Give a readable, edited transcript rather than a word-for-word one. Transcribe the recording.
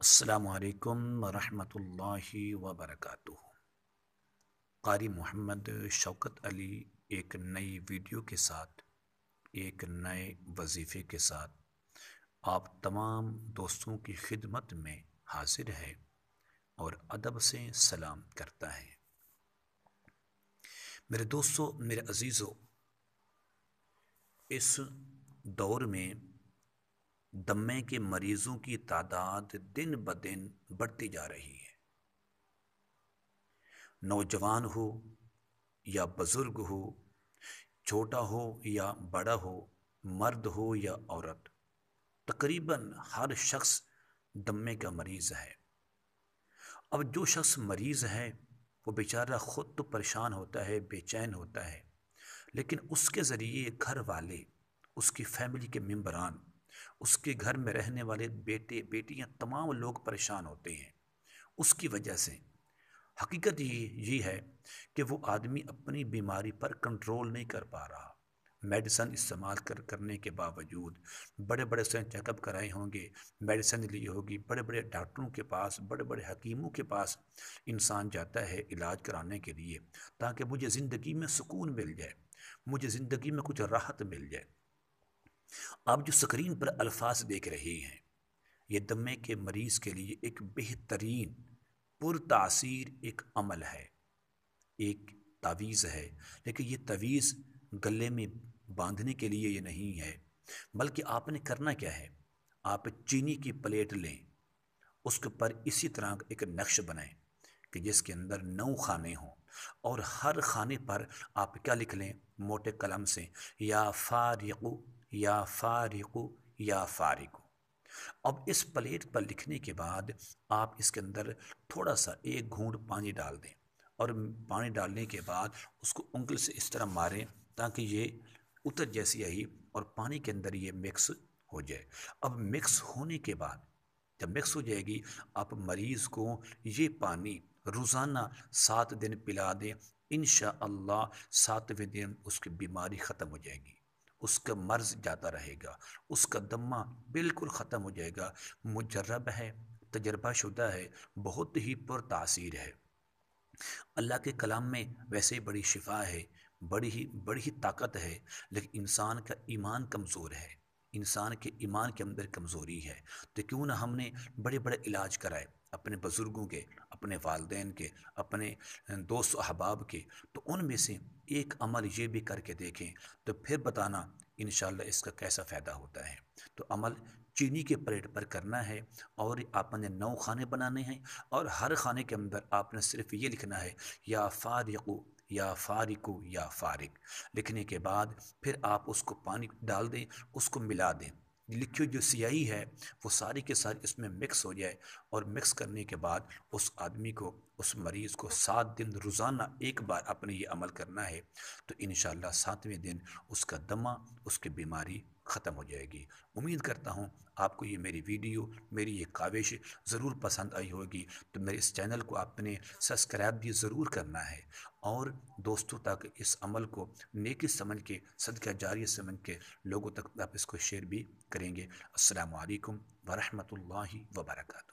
السلام علیکم ورحمۃ اللہ وبرکاتہ۔ قاری محمد شوکت علی ایک نئی ویڈیو کے ساتھ، ایک نئے وظیفے کے ساتھ آپ تمام دوستوں کی خدمت میں حاضر ہے اور ادب سے سلام کرتا ہے۔ میرے دوستو، میرے عزیزو، اس دور میں دمے کے مریضوں کی تعداد دن بدن بڑھتی جا رہی ہے۔ نوجوان ہو یا بزرگ ہو، چھوٹا ہو یا بڑا ہو، مرد ہو یا عورت، تقریباً ہر شخص دمے کا مریض ہے۔ اب جو شخص مریض ہے وہ بیچارہ خود تو پریشان ہوتا ہے، بے چین ہوتا ہے، لیکن اس کے ذریعے گھر والے، اس کی فیملی کے ممبران، اس کے گھر میں رہنے والے بیٹے بیٹیاں، تمام لوگ پریشان ہوتے ہیں۔ اس کی وجہ سے حقیقت یہ ہے کہ وہ آدمی اپنی بیماری پر کنٹرول نہیں کر پا رہا۔ میڈیسن استعمال کرنے کے باوجود، بڑے بڑے سے چیک اپ کرائے ہوں گے، میڈیسن لی ہوگی، بڑے بڑے ڈاکٹروں کے پاس، بڑے بڑے حکیموں کے پاس انسان جاتا ہے علاج کرانے کے لیے، تاکہ مجھے زندگی میں سکون مل جائے، مجھے زندگی میں کچھ راحت مل جائے۔ آپ جو سکرین پر الفاظ دیکھ رہے ہیں، یہ دمے کے مریض کے لیے ایک بہترین پر تاثیر ایک عمل ہے، ایک تعویذ ہے۔ لیکن یہ تعویذ گلے میں باندھنے کے لیے یہ نہیں ہے، بلکہ آپ نے کرنا کیا ہے، آپ چینی کی پلیٹ لیں، اس کے اوپر اسی طرح ایک نقش بنائیں کہ جس کے اندر 9 خانے ہوں، اور ہر خانے پر آپ کیا لکھ لیں موٹے قلم سے، یا فارقو یا فارقو یا فارقو۔ اب اس پلیٹ پر لکھنے کے بعد آپ اس کے اندر تھوڑا سا ایک گھونٹ پانی ڈال دیں، اور پانی ڈالنے کے بعد اس کو انگل سے اس طرح ماریں تاکہ یہ اتر جیسی آئی اور پانی کے اندر یہ مکس ہو جائے۔ اب مکس ہونے کے بعد، جب مکس ہو جائے گی، آپ مریض کو یہ پانی روزانہ 7 دن پلا دیں، انشاءاللہ 7ویں دن اس کی بیماری ختم ہو جائے گی، اس کا مرض جاتا رہے گا، اس کا دمہ بالکل ختم ہو جائے گا۔ مجرب ہے، تجربہ شدہ ہے، بہت ہی پر تاثیر ہے۔ اللہ کے کلام میں ویسے ہی بڑی شفا ہے، بڑی ہی طاقت ہے، لیکن انسان کا ایمان کمزور ہے، انسان کے ایمان کے اندر کمزوری ہے۔ تو کیوں نہ ہم نے بڑے بڑے علاج کرائے اپنے بزرگوں کے، اپنے والدین کے، اپنے دوست و احباب کے، تو ان میں سے ایک عمل یہ بھی کر کے دیکھیں، تو پھر بتانا انشاءاللہ اس کا کیسا فائدہ ہوتا ہے۔ تو عمل چینی کے پلیٹ پر کرنا ہے، اور آپ نے 9 خانے بنانے ہیں، اور ہر خانے کے اندر آپ نے صرف یہ لکھنا ہے یا فارقو یا فارقو یا فارق۔ لکھنے کے بعد پھر آپ اس کو پانی ڈال دیں، اس کو ملا دیں، لکھی جو سیاہی ہے وہ ساری کے ساری اس میں مکس ہو جائے، اور مکس کرنے کے بعد اس آدمی کو، اس مریض کو 7 دن روزانہ ایک بار اپنے یہ عمل کرنا ہے، تو انشاءاللہ 7ویں دن اس کا دمہ، اس کی بیماری ختم ہو جائے گی۔ امید کرتا ہوں آپ کو یہ میری ویڈیو، میری یہ کاوش ضرور پسند آئی ہوگی، تو میرے اس چینل کو آپ نے سبسکرائب بھی ضرور کرنا ہے، اور دوستوں تک اس عمل کو نیکی سمجھ کے، صدقہ جاریہ سمجھ کے لوگوں تک آپ اس کو شیئر بھی کریں گے۔ السلام علیکم ورحمۃ اللہ وبرکاتہ۔